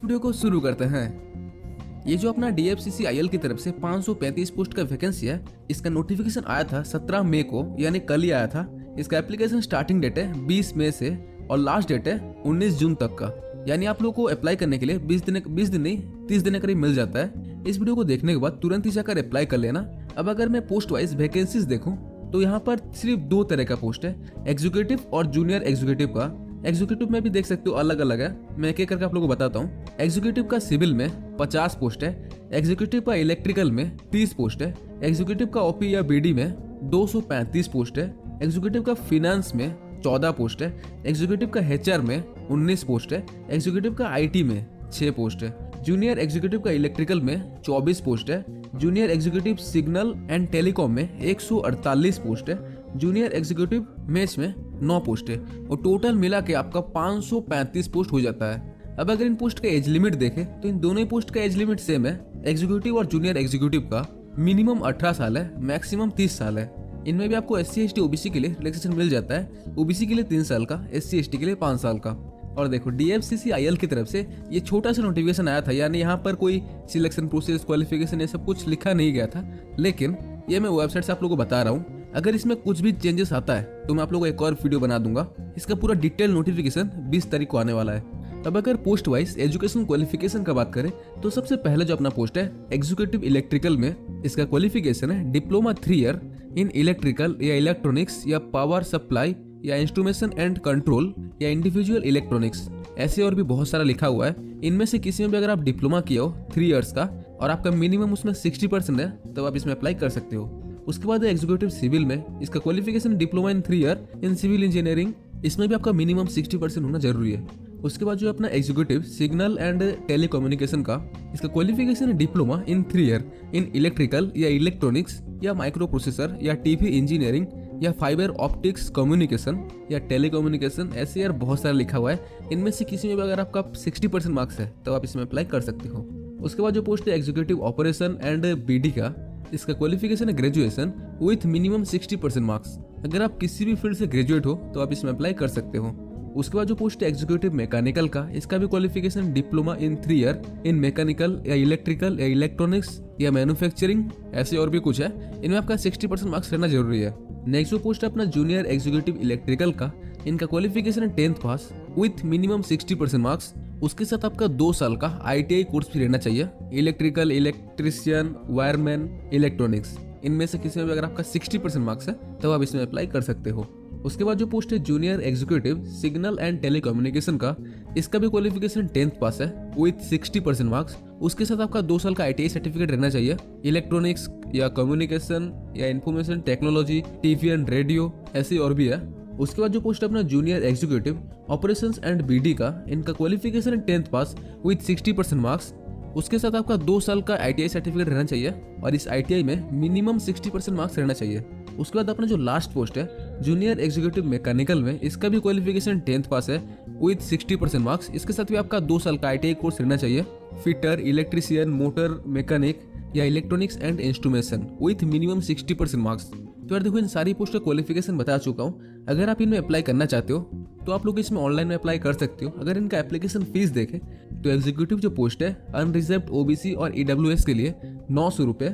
Video को शुरू करते हैं। ये जो अपना DFCCIL की तरफ से 535 पोस्ट का वैकेंसी है, इसका नोटिफिकेशन आया था 17 मई को, यानी कल ही आया था। इसका एप्लीकेशन स्टार्टिंग डेट है 20 मई से और लास्ट डेट है 19 जून तक का। यानी आप लोगों को अप्लाई करने के लिए 20 दिन नहीं 30 दिन करीब मिल जाता है। इस वीडियो को देखने के बाद तुरंत ही जाकर अप्लाई कर लेना। अब अगर मैं पोस्ट वाइज वैकेंसीज देखूं तो यहाँ पर सिर्फ 2 तरह का पोस्ट है, एग्जीक्यूटिव और जूनियर एग्जीक्यूटिव का। एग्जीक्यूटिव में भी देख सकते हो अलग अलग है, मैं एक एक करके आप लोगों को बताता हूँ। एग्जीक्यूटिव का सिविल में 50 पोस्ट है, एग्जीक्यूटिव का इलेक्ट्रिकल में 30 पोस्ट है, एग्जीक्यूटिव का OP या BD में 235 पोस्ट है, एग्जीक्यूटिव का फिनेंस में 14 पोस्ट है, एग्जीक्यूटिव का HR में 19 पोस्ट है, एग्जीक्यूटिव का IT में 6 पोस्ट है, जूनियर एग्जीक्यूटिव का इलेक्ट्रिकल में 24 पोस्ट है, junior executive signal and telecom में 148 पोस्ट है, जूनियर एग्जीक्यूटिव मेस में 9 पोस्ट है और टोटल मिला के आपका 535 पोस्ट हो जाता है। अब अगर इन पोस्ट का एज लिमिट देखें तो इन दोनों ही पोस्ट का एज लिमिट सेम है। एग्जीक्यूटिव और जूनियर एग्जीक्यूटिव का मिनिमम 18 साल है, मैक्सिमम 30 साल है। इनमें भी आपको SC ST OBC के लिए रिलैक्सेशन मिल जाता है, OBC के लिए 3 साल का, SC ST के लिए 5 साल का। और देखो DFCCIL की तरफ से ये छोटा सा नोटिफिकेशन आया था, यानी यहाँ पर कोई सिलेक्शन प्रोसेस, क्वालिफिकेशन ये सब कुछ लिखा नहीं गया था, लेकिन ये मैं वेबसाइट से आप लोगों को बता रहा हूँ। अगर इसमें कुछ भी चेंजेस आता है तो मैं आप लोगों को एक और वीडियो बना दूंगा। इसका पूरा डिटेल नोटिफिकेशन 20 तारीख को आने वाला है। अब अगर पोस्ट वाइज एजुकेशन क्वालिफिकेशन का बात करें तो सबसे पहले जो अपना पोस्ट है एग्जीक्यूटिव इलेक्ट्रिकल में, इसका क्वालिफिकेशन है डिप्लोमा 3 ईयर इन इलेक्ट्रिकल या इलेक्ट्रॉनिक्स या पावर सप्लाई या इंस्ट्रूमेशन एंड कंट्रोल या इंडिविजुअल इलेक्ट्रॉनिक्स। ऐसे और भी बहुत सारा लिखा हुआ है। इनमें से किसी में भी अगर आप डिप्लोमा किया हो 3 इयर्स का और आपका मिनिमम उसमें 60% है तब आप इसमें अप्लाई कर सकते हो। उसके बाद एग्जीक्यूटिव सिविल में इसका qualification diploma in 3 year in civil engineering, इसमें भी आपका मिनिमम 60% होना जरूरी है। उसके बाद जो अपना एग्जीक्यूटिव सिग्नल एंड टेलीकम्युनिकेशन का, इसका क्वालिफिकेशन है diploma in 3 year in electrical या इलेक्ट्रॉनिक्स या माइक्रो प्रोसेसर या TV इंजीनियरिंग या फाइबर ऑप्टिक्स कम्युनिकेशन या टेलीकम्युनिकेशन। ऐसे यार बहुत सारा लिखा हुआ है। इनमें से किसी में भी अगर आपका 60% मार्क्स है तो आप इसमें अप्लाई कर सकते हो। उसके बाद जो पोस्ट है एग्जीक्यूटिव ऑपरेशन एंड BD का, इसका क्वालिफिकेशन है ग्रेजुएशन विथ मिनिमम 60% मार्क्स। अगर आप किसी भी फील्ड से ग्रेजुएट हो तो आप इसमें अप्लाई कर सकते हो। उसके बाद जो पोस्ट है एग्जीक्यूटिव मैकेनिकल का, इसका भी qualification diploma in 3 year in mechanical या इलेक्ट्रिकल या इलेक्ट्रॉनिक्स या मैन्युफैक्चरिंग, ऐसे और भी कुछ है। इनमें आपका 60% मार्क्स रहना जरूरी है। नेक्स्ट जो पोस्ट है अपना जूनियर एग्जीक्यूटिव इलेक्ट्रिकल का, इनका क्वालिफिकेशन है 10th pass with minimum 60% marks. उसके साथ आपका 2 साल का ITI कोर्स भी रहना चाहिए, इलेक्ट्रिकल, इलेक्ट्रिशियन, वायरमैन, इलेक्ट्रॉनिक्स। इनमें से किसी में भी अगर आपका 60% मार्क्स है तब आप इसमें अप्लाई कर सकते हो। उसके बाद जो पोस्ट है junior executive signal and telecommunication का, इसका भी क्वालिफिकेशन 10th पास है विथ 60% मार्क्स। उसके साथ आपका 2 साल का ITI सर्टिफिकेट रहना चाहिए, इलेक्ट्रॉनिक्स या कम्युनिकेशन या information technology, TV and radio, ऐसे और भी है। उसके बाद जो पोस्ट अपना junior executive operations and BD का, इनका क्वालिफिकेशन है 10th पास विथ 60% मार्क्स। उसके साथ आपका 2 साल का ITI सर्टिफिकेट रहना चाहिए और इस ITI में मिनिमम 60% मार्क्स रहना चाहिए। उसके बाद अपना जो लास्ट पोस्ट है जूनियर एग्जीक्यूटिव मैकेनिकल में, इसका भी क्वालिफिकेशन 10th पास है विथ 60% मार्क्स। इसके साथ भी आपका 2 साल का ITI कोर्स रहना चाहिए, फिटर, इलेक्ट्रिशियन, मोटर मैकेनिक या electronics and instrumentation with minimum 60% marks. तो यार देखो इन सारी पोस्ट का क्वालिफिकेशन बता चुका हूँ। अगर आप इनमें अप्लाई करना चाहते हो तो आप लोग इसमें ऑनलाइन में अप्लाई कर सकते हो। अगर इनका एप्लीकेशन फीस देखें तो एग्जीक्यूटिव जो पोस्ट है अनरिजर्व्ड OBC और EWS के लिए 900 रुपये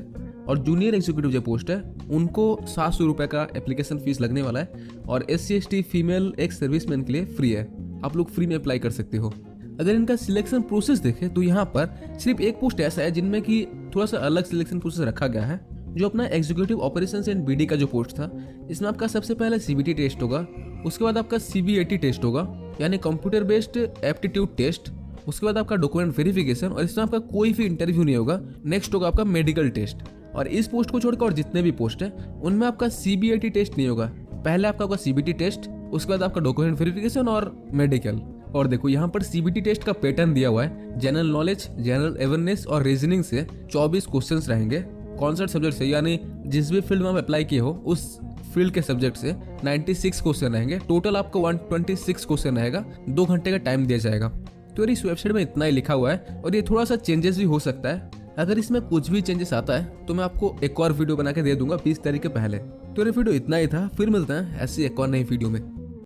और जूनियर एग्जीक्यूटिव जो पोस्ट है उनको 700 रुपये का एप्लीकेशन फीस लगने वाला है और SC ST female ex serviceman के लिए फ्री है, आप लोग फ्री में अप्लाई कर सकते हो। अगर इनका सिलेक्शन प्रोसेस देखें तो यहाँ पर सिर्फ एक पोस्ट ऐसा है जिनमें कि थोड़ा सा अलग सिलेक्शन प्रोसेस रखा गया है। जो अपना एग्जीक्यूटिव ऑपरेशंस एंड BD का जो पोस्ट था, इसमें आपका सबसे पहले CBT टेस्ट होगा, उसके बाद आपका CBAT टेस्ट होगा यानी कंप्यूटर बेस्ड एप्टीट्यूड टेस्ट। उसके बाद आपका डॉक्यूमेंट वेरिफिकेशन और इसमें आपका कोई भी इंटरव्यू नहीं होगा। नेक्स्ट होगा आपका मेडिकल टेस्ट। और इस पोस्ट को छोड़कर और जितने भी पोस्ट है उनमें आपका CBAT टेस्ट नहीं होगा। पहले आपका होगा CBT टेस्ट, उसके बाद आपका डॉक्यूमेंट वेरिफिकेशन और मेडिकल। और देखो यहाँ पर CBT टेस्ट का पैटर्न दिया हुआ है, जनरल नॉलेज, जनरल अवेयरनेस और रीजनिंग से 24 क्वेश्चंस रहेंगे। कौन सा सब्जेक्ट से, यानी जिस भी फील्ड में आप अप्लाई किए हो उस फील्ड के सब्जेक्ट से 96 क्वेश्चन रहेंगे। टोटल आपको 126 क्वेश्चन रहेगा, 2 घंटे का टाइम दिया जाएगा। तो यार इस वेबसाइट में इतना ही लिखा हुआ है और ये थोड़ा सा चेंजेस भी हो सकता है। अगर इसमें कुछ भी चेंजेस आता है तो मैं आपको एक और वीडियो बना के दे दूंगा 20 तारीख के पहले। तो ये वीडियो इतना ही था, फिर मिलते हैं ऐसी एक और नई वीडियो में।